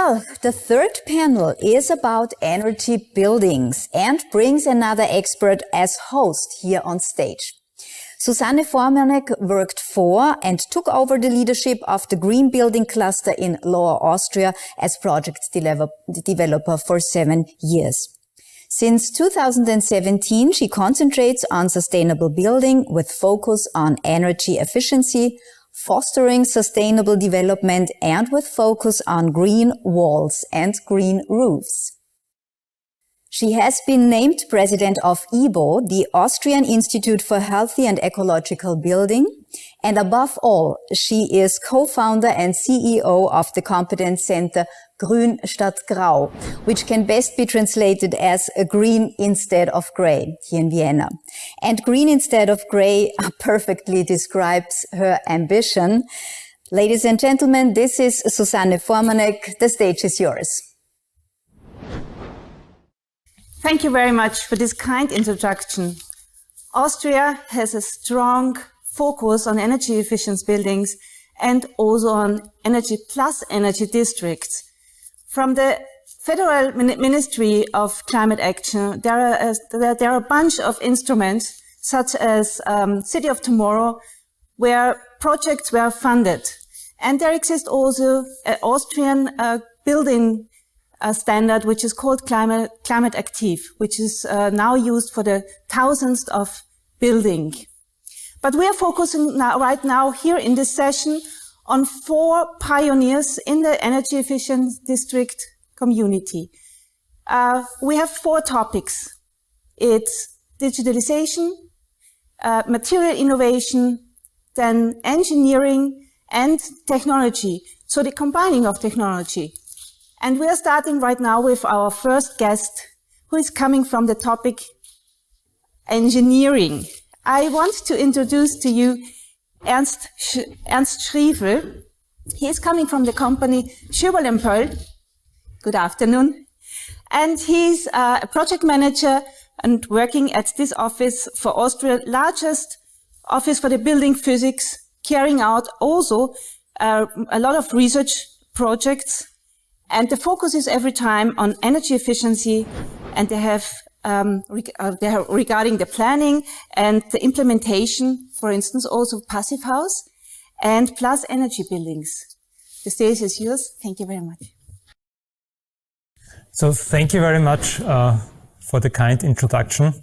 Well, the third panel is about energy buildings and brings another expert as host here on stage. Susanne Formanek worked for and took over the leadership of the Green Building Cluster in Lower Austria as project developer for 7 years. Since 2017, she concentrates on sustainable building with focus on energy efficiency, fostering sustainable development, and with focus on green walls and green roofs. She has been named president of IBO, the Austrian Institute for Healthy and Ecological Building, and above all, she is co-founder and CEO of the competence center Grün statt Grau, which can best be translated as a green instead of gray here in Vienna. And green instead of gray perfectly describes her ambition. Ladies and gentlemen, this is Susanne Formanek. The stage is yours. Thank you very much for this kind introduction. Austria has a strong focus on energy efficient buildings and also on energy plus energy districts. From the Federal Ministry of Climate Action, there are a bunch of instruments, such as City of Tomorrow, where projects were funded. And there exists also an Austrian building standard, which is called Climate Active, which is now used for the thousands of buildings. But we are focusing right now here in this session on 4 pioneers in the energy efficient district community. We have 4 topics. It's digitalization, material innovation, then engineering and technology. So the combining of technology. And we are starting right now with our first guest, who is coming from the topic engineering. I want to introduce to you Ernst Schriefel. He is coming from the company Schöberl & Pöll. Good afternoon. And he's a project manager and working at this office for Austria's largest office for the building physics, carrying out also a lot of research projects. And the focus is every time on energy efficiency, and they have regarding the planning and the implementation, for instance, also passive house and plus energy buildings. The stage is yours. Thank you very much. So thank you very much for the kind introduction.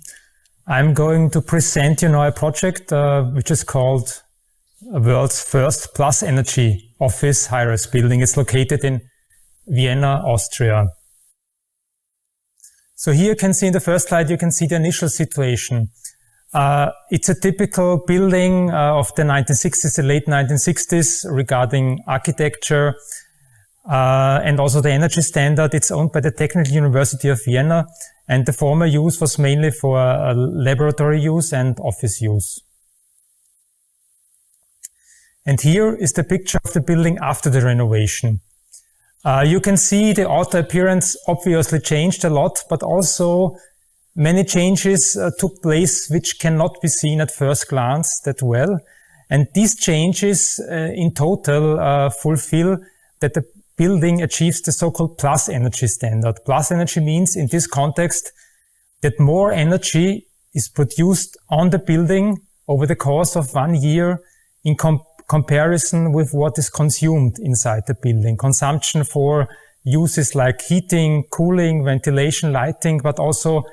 I'm going to present you now a project which is called World's First Plus Energy Office high-rise building. It's located in Vienna, Austria. So here you can see in the first slide, you can see the initial situation. It's a typical building of the 1960s, the late 1960s, regarding architecture and also the energy standard. It's owned by the Technical University of Vienna, and the former use was mainly for laboratory use and office use. And here is the picture of the building after the renovation. You can see the outer appearance obviously changed a lot, but also many changes took place which cannot be seen at first glance that well. And these changes in total fulfill that the building achieves the so-called plus energy standard. Plus energy means in this context that more energy is produced on the building over the course of 1 year in comparison with what is consumed inside the building. Consumption for uses like heating, cooling, ventilation, lighting, but also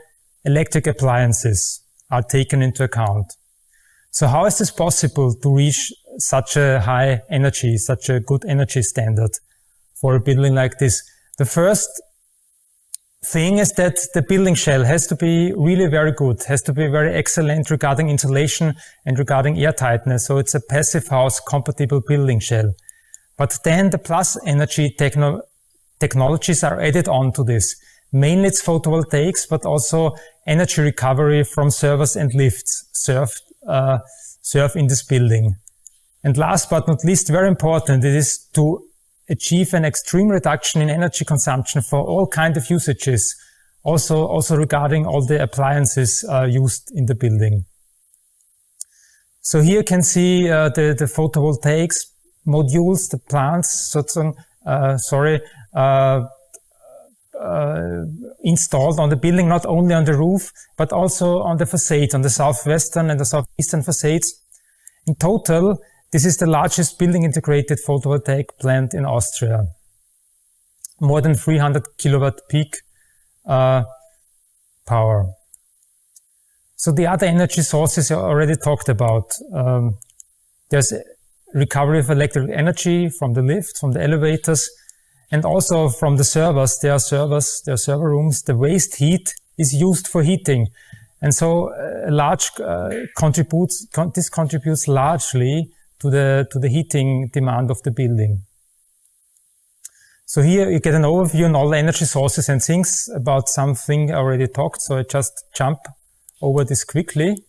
electric appliances are taken into account. So how is this possible to reach such a high energy, such a good energy standard for a building like this? The first thing is that the building shell has to be really very good, has to be very excellent regarding insulation and regarding air tightness. So it's a passive house compatible building shell. But then the plus energy technologies are added on to this. Mainly it's photovoltaics, but also energy recovery from servers and lifts serve in this building. And last but not least, very important, it is to achieve an extreme reduction in energy consumption for all kinds of usages, also regarding all the appliances used in the building. So here you can see the photovoltaics modules, the plants installed on the building, not only on the roof, but also on the facades, on the southwestern and the southeastern facades. In total, this is the largest building integrated photovoltaic plant in Austria. More than 300 kilowatt peak power. So the other energy sources I already talked about. There's recovery of electrical energy from the lift, from the elevators, and also from the servers. There are server rooms. The waste heat is used for heating. And so this contributes largely to the heating demand of the building. So here you get an overview on all the energy sources and things about something I already talked. So I just jump over this quickly.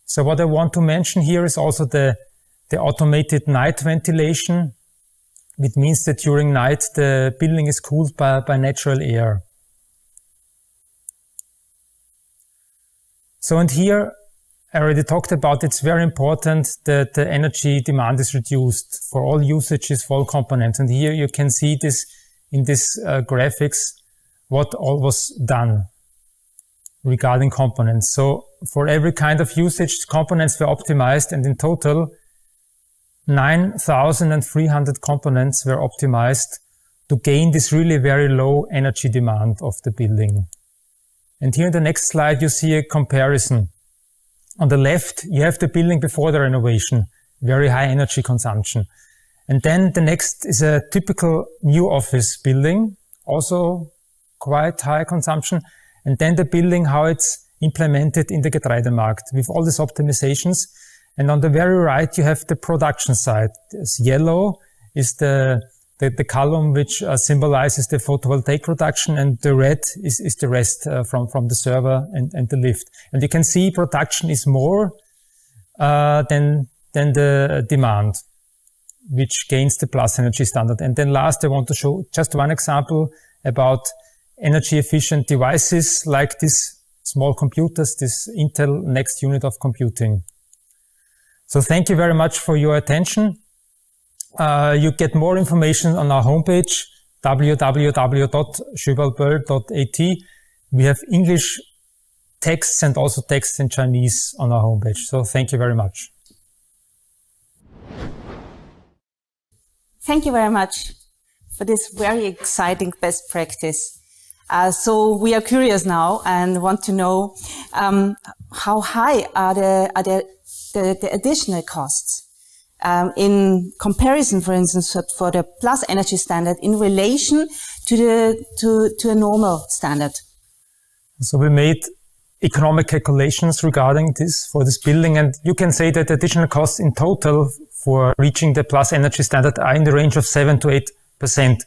So what I want to mention here is also the automated night ventilation. It means that during night the building is cooled by natural air. So, and here I already talked about, it's very important that the energy demand is reduced for all usages, for all components. And here you can see this in this graphics, what all was done regarding components. So for every kind of usage, components were optimized, and in total 9,300 components were optimized to gain this really very low energy demand of the building. And here in the next slide, you see a comparison. On the left, you have the building before the renovation, very high energy consumption. And then the next is a typical new office building, also quite high consumption. And then the building, how it's implemented in the Getreidemarkt with all these optimizations. And on the very right, you have the production side. This yellow is the column which symbolizes the photovoltaic production, and the red is the rest from the server and the lift. And you can see production is more than the demand, which gains the plus energy standard. And then last, I want to show just one example about energy efficient devices like these small computers, this Intel Next Unit of Computing. So thank you very much for your attention. You get more information on our homepage, www.schöberlböll.at. We have English texts and also texts in Chinese on our homepage. So thank you very much. Thank you very much for this very exciting best practice. So we are curious now and want to know how high are the additional costs in comparison, for instance, for the plus energy standard in relation to a normal standard. So we made economic calculations regarding this for this building, and you can say that additional costs in total for reaching the plus energy standard are in the range of 7 to 8%.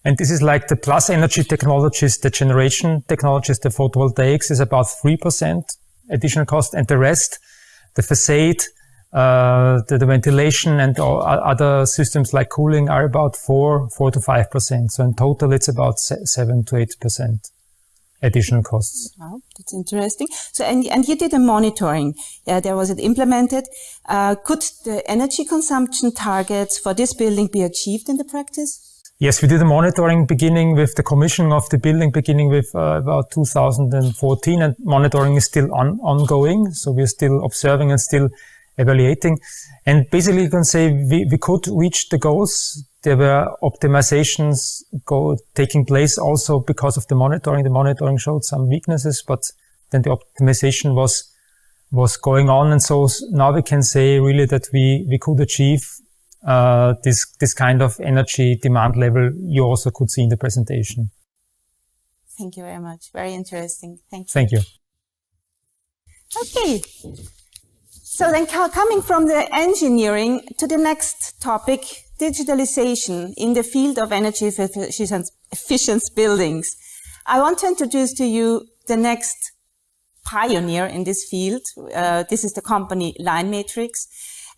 And this is like the plus energy technologies, the generation technologies, the photovoltaics is about 3% additional cost, and the rest, the facade, the ventilation and all other systems like cooling are about 4 to 5%. So in total, it's about 7 to 8% additional costs. Wow, that's interesting. So, and you did a monitoring. There was it implemented. Could the energy consumption targets for this building be achieved in the practice? Yes, we did a monitoring beginning with the commissioning of the building, beginning with about 2014, and monitoring is still ongoing. So we're still observing and still evaluating. And basically you can say we could reach the goals. There were optimizations taking place also because of the monitoring. The monitoring showed some weaknesses, but then the optimization was going on. And so now we can say really that we could achieve this kind of energy demand level you also could see in the presentation. Thank you very much. Very interesting. Thank you. Thank you. Okay. So then coming from the engineering to the next topic, digitalization in the field of energy efficient buildings. I want to introduce to you the next pioneer in this field. This is the company Line Matrix.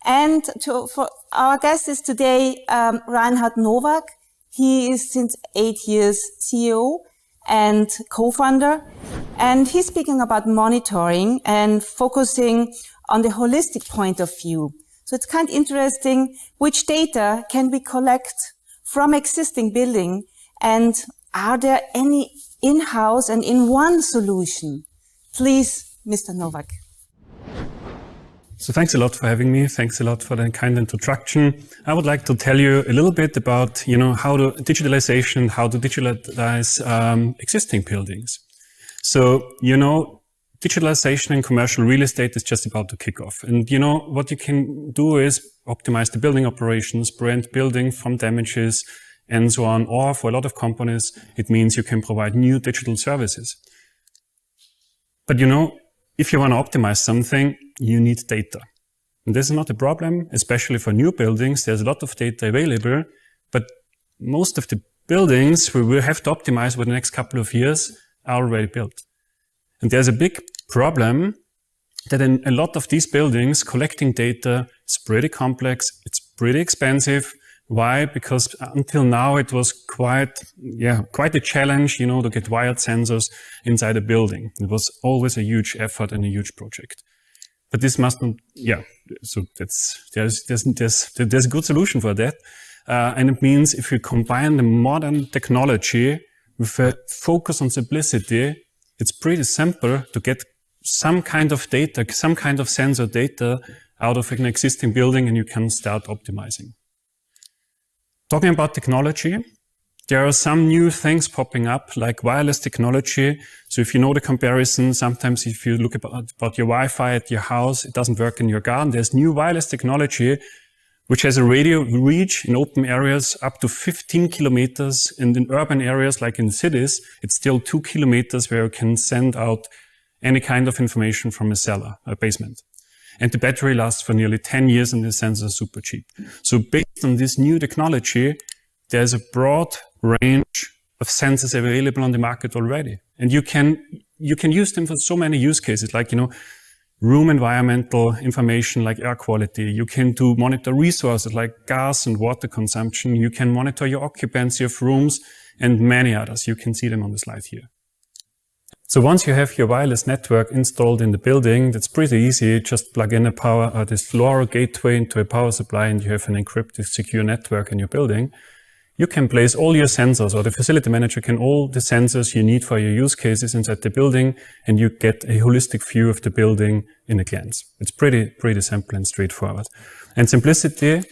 And for our guest is today REINHARD NOWAK. He is since 8 years CEO and co-founder. And he's speaking about monitoring and focusing on the holistic point of view. So it's kind of interesting which data can we collect from existing building, and are there any in-house and in one solution? Please, Mr. Nowak. So thanks a lot for having me. Thanks a lot for the kind introduction. I would like to tell you a little bit about, how to digitalization, how to digitalize existing buildings. So, digitalization in commercial real estate is just about to kick off. And, what you can do is optimize the building operations, prevent building from damages, and so on. Or for a lot of companies, it means you can provide new digital services. But, if you want to optimize something, you need data. And this is not a problem, especially for new buildings. There's a lot of data available, but most of the buildings we will have to optimize over the next couple of years are already built. And there's a big problem that in a lot of these buildings, collecting data is pretty complex. It's pretty expensive. Why? Because until now it was quite a challenge, to get wired sensors inside a building. It was always a huge effort and a huge project. But this must not, so there's a good solution for that. And it means if you combine the modern technology with a focus on simplicity, it's pretty simple to get some kind of data, some kind of sensor data out of an existing building, and you can start optimizing. Talking about technology, there are some new things popping up, like wireless technology. So if you know the comparison, sometimes if you look about your Wi-Fi at your house, it doesn't work in your garden. There's new wireless technology, which has a radio reach in open areas up to 15 kilometers. And in urban areas, like in cities, it's still 2 kilometers where you can send out any kind of information from a cellar, a basement. And the battery lasts for nearly 10 years and the sensors are super cheap. So based on this new technology, there's a broad range of sensors available on the market already. And you can use them for so many use cases, like, room environmental information like air quality. You can monitor resources like gas and water consumption. You can monitor your occupancy of rooms and many others. You can see them on the slide here. So once you have your wireless network installed in the building, that's pretty easy. Just plug in this LoRa gateway into a power supply and you have an encrypted secure network in your building. You can place all your sensors, or the facility manager can all the sensors you need for your use cases inside the building, and you get a holistic view of the building in a glance. It's pretty simple and straightforward. And simplicity,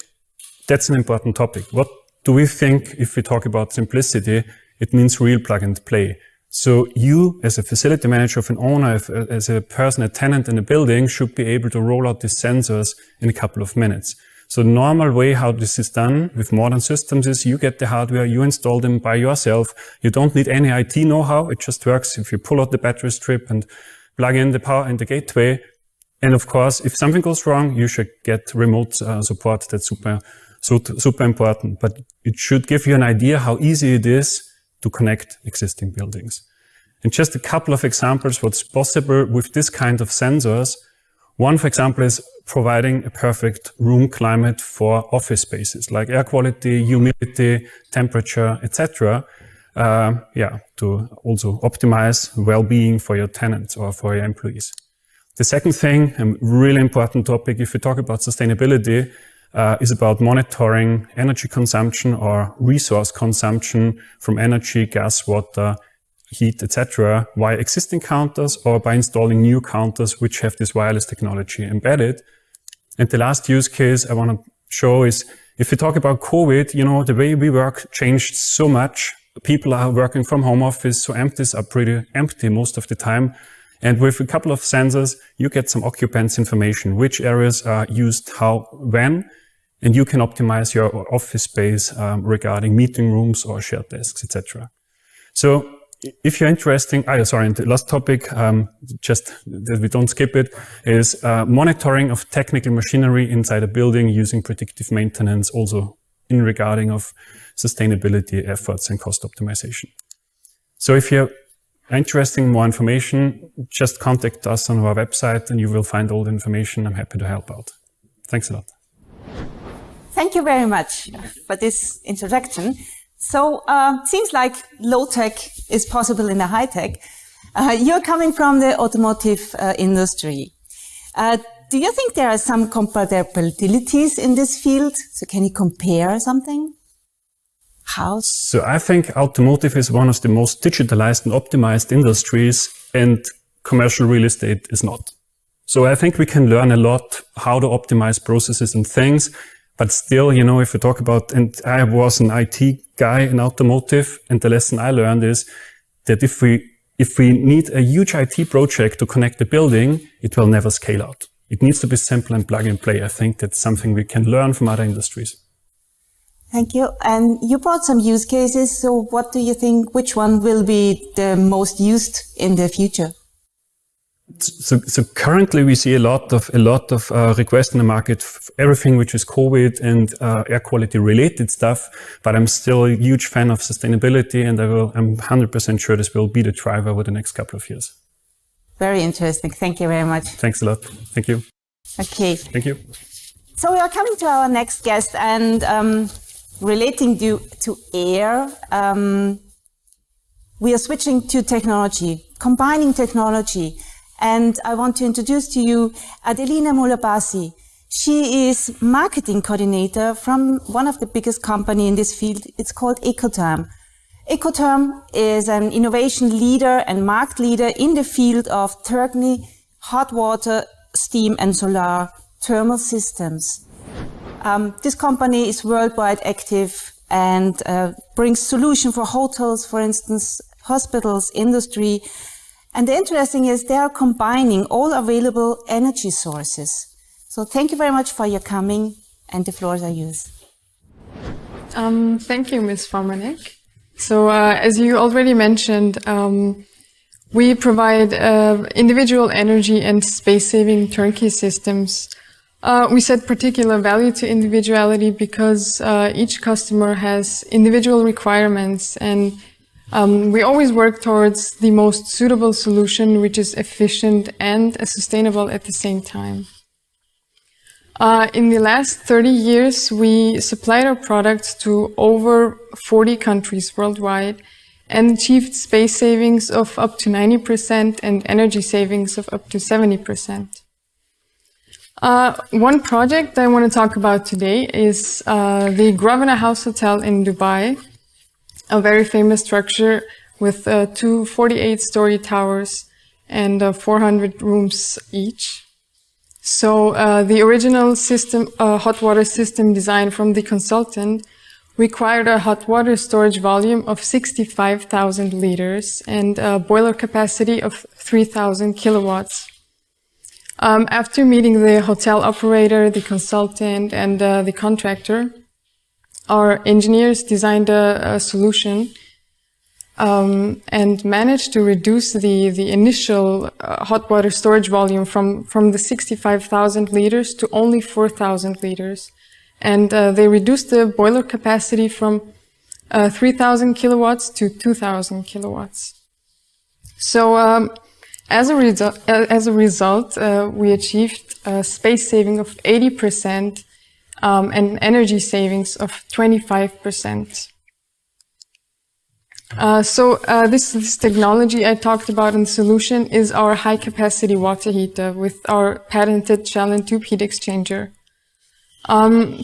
that's an important topic. What do we think if we talk about simplicity? It means real plug and play. So you, as a facility manager of an owner, as a person, a tenant in a building, should be able to roll out these sensors in a couple of minutes. So the normal way how this is done with modern systems is you get the hardware, you install them by yourself. You don't need any IT know-how. It just works if you pull out the battery strip and plug in the power and the gateway. And of course, if something goes wrong, you should get remote support. That's super important. But it should give you an idea how easy it is to connect existing buildings. And just a couple of examples what's possible with this kind of sensors. One, for example, is providing a perfect room climate for office spaces, like air quality, humidity, temperature, etc. To also optimize well-being for your tenants or for your employees. The second thing, a really important topic, if we talk about sustainability, is about monitoring energy consumption or resource consumption from energy, gas, water, heat, etc. via existing counters or by installing new counters which have this wireless technology embedded. And the last use case I want to show is, if we talk about COVID, the way we work changed so much. People are working from home office, so empties are pretty empty most of the time. And with a couple of sensors, you get some occupants information, which areas are used how, when, and you can optimize your office space regarding meeting rooms or shared desks, etc. So if you're interested, and the last topic, just that we don't skip it, is monitoring of technical machinery inside a building using predictive maintenance, also in regarding of sustainability efforts and cost optimization. So if you're interested in more information, just contact us on our website and you will find all the information. I'm happy to help out. Thanks a lot. Thank you very much for this introduction. So it seems like low-tech is possible in the high-tech. You're coming from the automotive industry. Do you think there are some compatibilities in this field? So can you compare something? How? So I think automotive is one of the most digitalized and optimized industries, and commercial real estate is not. So I think we can learn a lot how to optimize processes and things, but still, you know, if we talk about, and I was an IT guy in automotive, and the lesson I learned is that if we need a huge IT project to connect the building, it will never scale out. It needs to be simple and plug and play. I think that's something we can learn from other industries. Thank you. And you brought some use cases. So what do you think, which one will be the most used in the future? So currently we see a lot of requests in the market, everything which is COVID and air quality related stuff. But I'm still a huge fan of sustainability, and I'm 100% sure this will be the driver over the next couple of years. Very interesting. Thank you very much. Thanks a lot. Thank you. Okay. Thank you. So we are coming to our next guest, and relating to air, we are switching to technology, combining technology. And I want to introduce to you ADELINA MULLABAZI. She is marketing coordinator from one of the biggest companies in this field. It's called Ecotherm. Ecotherm is an innovation leader and market leader in the field of turnkey, hot water, steam and solar thermal systems. This company is worldwide active and brings solutions for hotels, for instance, hospitals, industry. And the interesting is they are combining all available energy sources. So thank you very much for your coming, and the floors are yours. Thank you, Ms. Formanek. So as you already mentioned, we provide individual energy and space-saving turnkey systems. We set particular value to individuality because each customer has individual requirements, and we always work towards the most suitable solution, which is efficient and sustainable at the same time. In the last 30 years, we supplied our products to over 40 countries worldwide and achieved space savings of up to 90% and energy savings of up to 70%. One project I want to talk about today is the Grosvenor House Hotel in Dubai, a very famous structure with two 48-story towers and 400 rooms each. So the original system, hot water system design from the consultant required a hot water storage volume of 65,000 liters and a boiler capacity of 3,000 kilowatts. After meeting the hotel operator, the consultant, and the contractor, our engineers designed a solution and managed to reduce the initial hot water storage volume from the 65,000 liters to only 4,000 liters. And they reduced the boiler capacity from 3,000 kilowatts to 2,000 kilowatts. So as a result, we achieved a space saving of 80%. And energy savings of 25%. This technology I talked about in the solution is our high-capacity water heater with our patented shell and tube heat exchanger.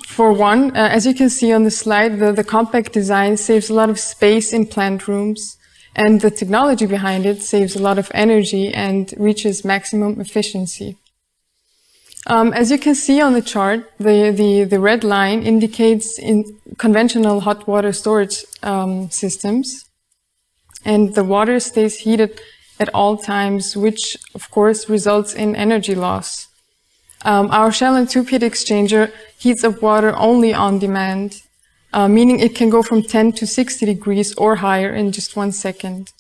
For one, as you can see on the slide, the compact design saves a lot of space in plant rooms, and the technology behind it saves a lot of energy and reaches maximum efficiency. As you can see on the chart, the red line indicates in conventional hot water storage systems, and the water stays heated at all times, which of course results in energy loss. Our shell and tube heat exchanger heats up water only on demand, meaning it can go from 10 to 60 degrees or higher in just 1 second.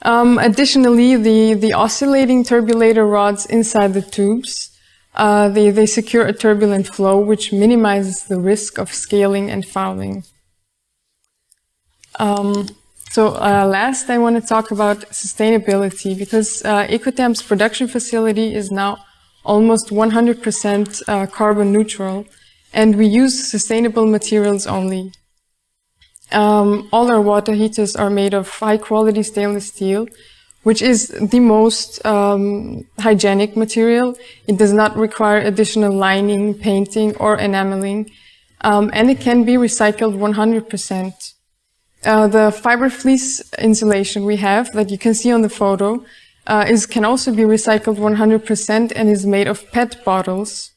Additionally, the oscillating turbulator rods inside the tubes they secure a turbulent flow, which minimizes the risk of scaling and fouling. Last, I want to talk about sustainability, because Ecotherm's production facility is now almost 100% carbon neutral, and we use sustainable materials only. All our water heaters are made of high-quality stainless steel, which is the most hygienic material. It does not require additional lining, painting, or enameling, and it can be recycled 100%. The fiber fleece insulation we have that you can see on the photo can also be recycled 100% and is made of PET bottles.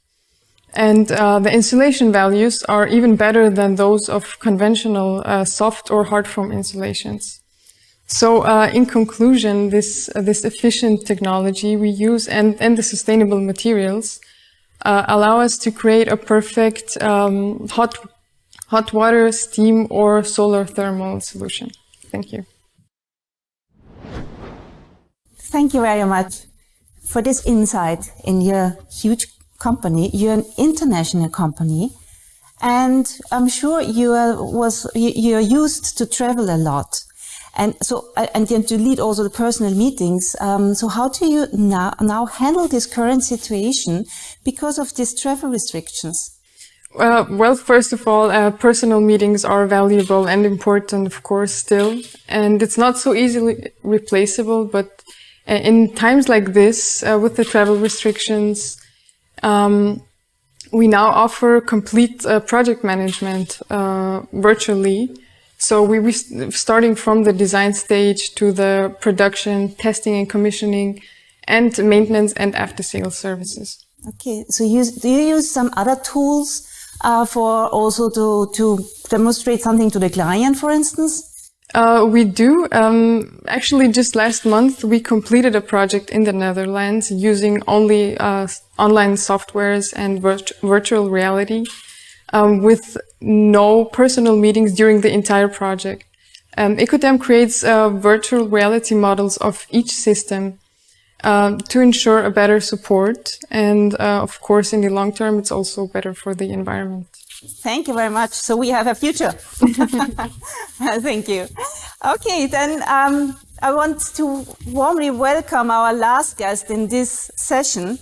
And the insulation values are even better than those of conventional soft or hard foam insulations. So in conclusion, this efficient technology we use and the sustainable materials allow us to create a perfect hot water, steam, or solar thermal solution. Thank you. Thank you very much for this insight in your huge company. You're an international company, and I'm sure you're used to travel a lot, and then to lead also the personal meetings. So how do you now handle this current situation because of these travel restrictions? Well, first of all, personal meetings are valuable and important, of course, still, and it's not so easily replaceable. But in times like this, with the travel restrictions, we now offer complete project management virtually. So we starting from the design stage to the production, testing and commissioning, and maintenance and after-sales services. Okay, so do you use some other tools for also to demonstrate something to the client, for instance? We do. Actually, just last month, we completed a project in the Netherlands using only online softwares and virtual reality with no personal meetings during the entire project. Ecodem creates virtual reality models of each system to ensure a better support. And of course, in the long term, it's also better for the environment. Thank you very much. So we have a future. Thank you. Okay, then I want to warmly welcome our last guest in this session.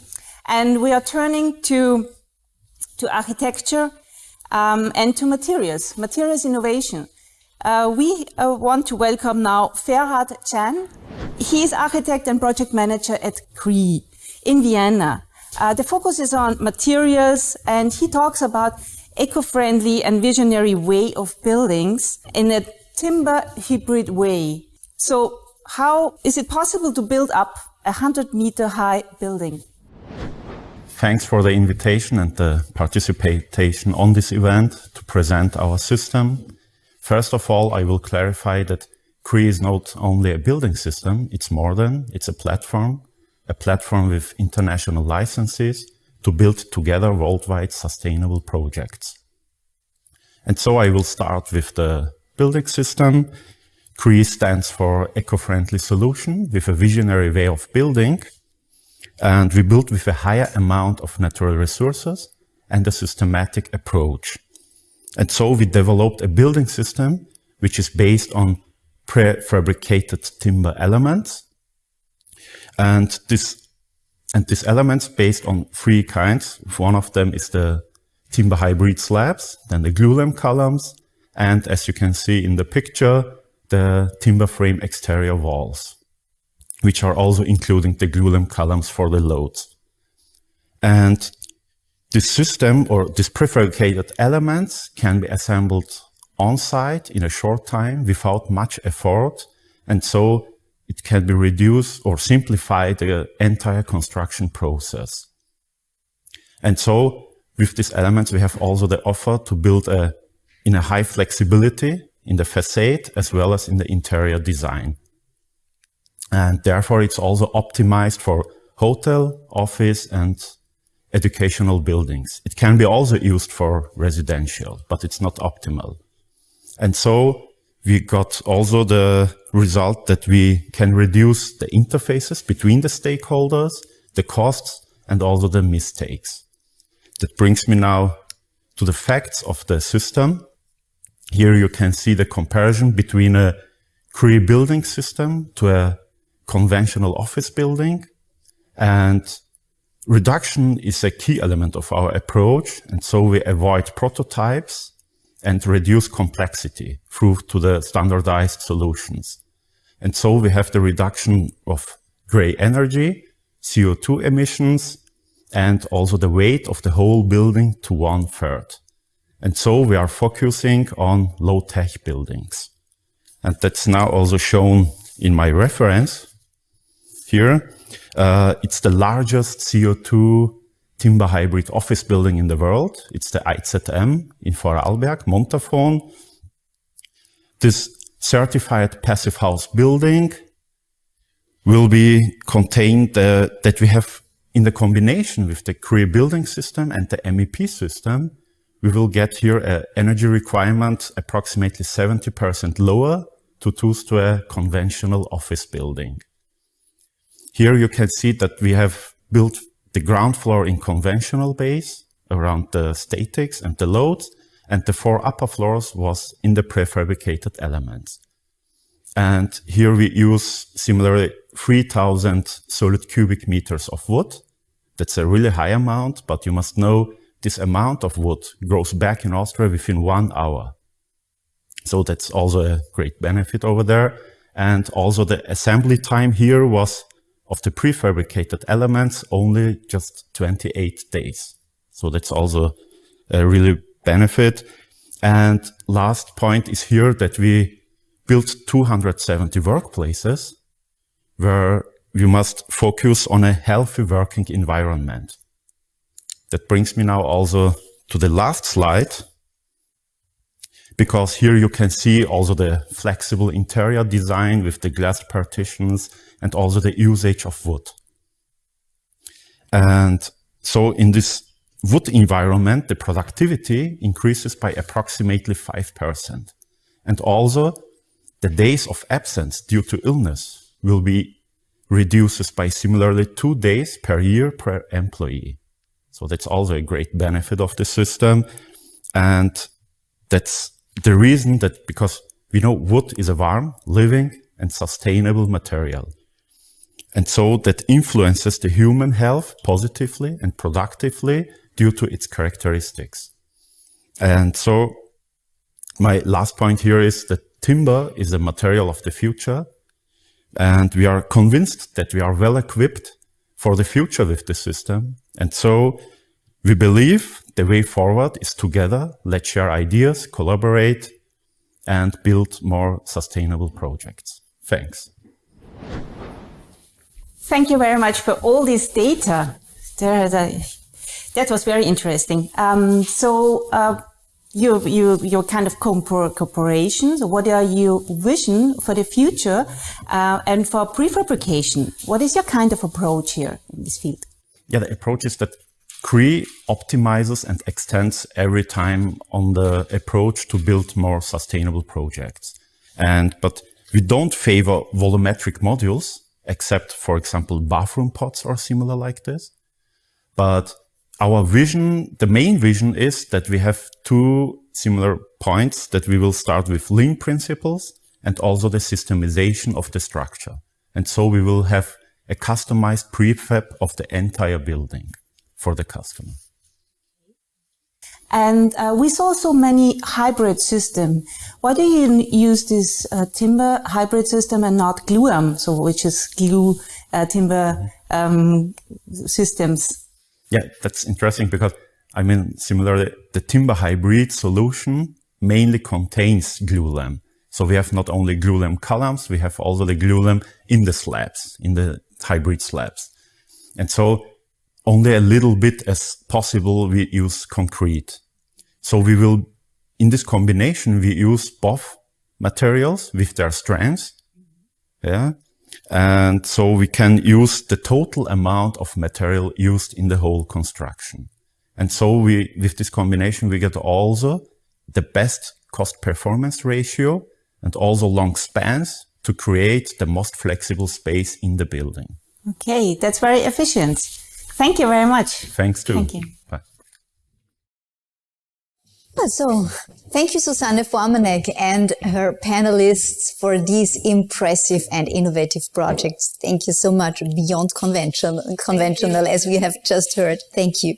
And we are turning to architecture and to materials innovation. We want to welcome now FERHAT Can. He is architect and project manager at CRE in Vienna. The focus is on materials, and he talks about eco-friendly and visionary way of buildings in a timber hybrid way. So how is it possible to build up a 100-meter high building? Thanks for the invitation and the participation on this event to present our system. First of all, I will clarify that CRE is not only a building system, it's more than, it's a platform with international licenses to build together worldwide sustainable projects. And so I will start with the building system. CRE stands for eco-friendly solution with a visionary way of building. And we build with a higher amount of natural resources and a systematic approach. And so we developed a building system which is based on prefabricated timber elements. And these elements based on three kinds. One of them is the timber hybrid slabs, then the glulam columns, and as you can see in the picture, the timber frame exterior walls, which are also including the glulam columns for the loads. And this system, or these prefabricated elements, can be assembled on-site in a short time without much effort, and so it can be reduced or simplify the entire construction process. And so with these elements, we have also the offer to build in a high flexibility in the facade as well as in the interior design. And therefore, it's also optimized for hotel, office, and educational buildings. It can be also used for residential, but it's not optimal. And so we got also the result that we can reduce the interfaces between the stakeholders, the costs, and also the mistakes. That brings me now to the facts of the system. Here you can see the comparison between a CRE building system to a conventional office building. And reduction is a key element of our approach. And so we avoid prototypes and reduce complexity through to the standardized solutions. And so we have the reduction of gray energy, CO2 emissions, and also the weight of the whole building to 1/3. And so we are focusing on low-tech buildings. And that's now also shown in my reference here. It's the largest CO2 timber hybrid office building in the world. It's the IZM in Vorarlberg, Montafon. This certified passive house building will be contained that we have in the combination with the CRE building system and the MEP system. We will get here an energy requirement approximately 70% lower to choose to a conventional office building. Here you can see that we have built the ground floor in conventional base around the statics and the loads, and the 4 upper floors was in the prefabricated elements. And here we use similarly 3,000 solid cubic meters of wood. That's a really high amount, but you must know this amount of wood grows back in Austria within 1 hour. So that's also a great benefit over there. And also the assembly time here was of the prefabricated elements only just 28 days. So that's also a really benefit. And last point is here that we built 270 workplaces where we must focus on a healthy working environment. That brings me now also to the last slide, because here you can see also the flexible interior design with the glass partitions and also the usage of wood. And so in this wood environment, the productivity increases by approximately 5%. And also the days of absence due to illness will be reduces by similarly 2 days per year per employee. So that's also a great benefit of the system. And that's the reason that because we know wood is a warm, living and sustainable material. And so that influences the human health positively and productively due to its characteristics. And so my last point here is that timber is a material of the future. And we are convinced that we are well equipped for the future with the system. And so we believe the way forward is together, let's share ideas, collaborate, and build more sustainable projects. Thanks. Thank you very much for all this data. That was very interesting. Your kind of corporations, what are your vision for the future and for prefabrication? What is your kind of approach here in this field? Yeah, the approach is that CRE optimizes and extends every time on the approach to build more sustainable projects. But we don't favor volumetric modules, except, for example, bathroom pots or similar like this. But our vision, the main vision is that we have 2 similar points, that we will start with lean principles and also the systemization of the structure. And so we will have a customized prefab of the entire building for the customer. And we saw so many hybrid systems. Why do you use this timber hybrid system and not glulam, so which is glue timber systems? Yeah, that's interesting because, I mean, similarly, the timber hybrid solution mainly contains glulam. So we have not only glulam columns, we have also the glulam in the slabs, in the hybrid slabs. And so only a little bit as possible we use concrete. So we will, in this combination, we use both materials with their strengths. Yeah. And so we can use the total amount of material used in the whole construction. And so with this combination, we get also the best cost performance ratio and also long spans to create the most flexible space in the building. Okay, that's very efficient. Thank you very much. Thanks too. Thank you. Bye. So, thank you, Susanne Formanek and her panelists for these impressive and innovative projects. Thank you so much. Beyond conventional, as we have just heard. Thank you.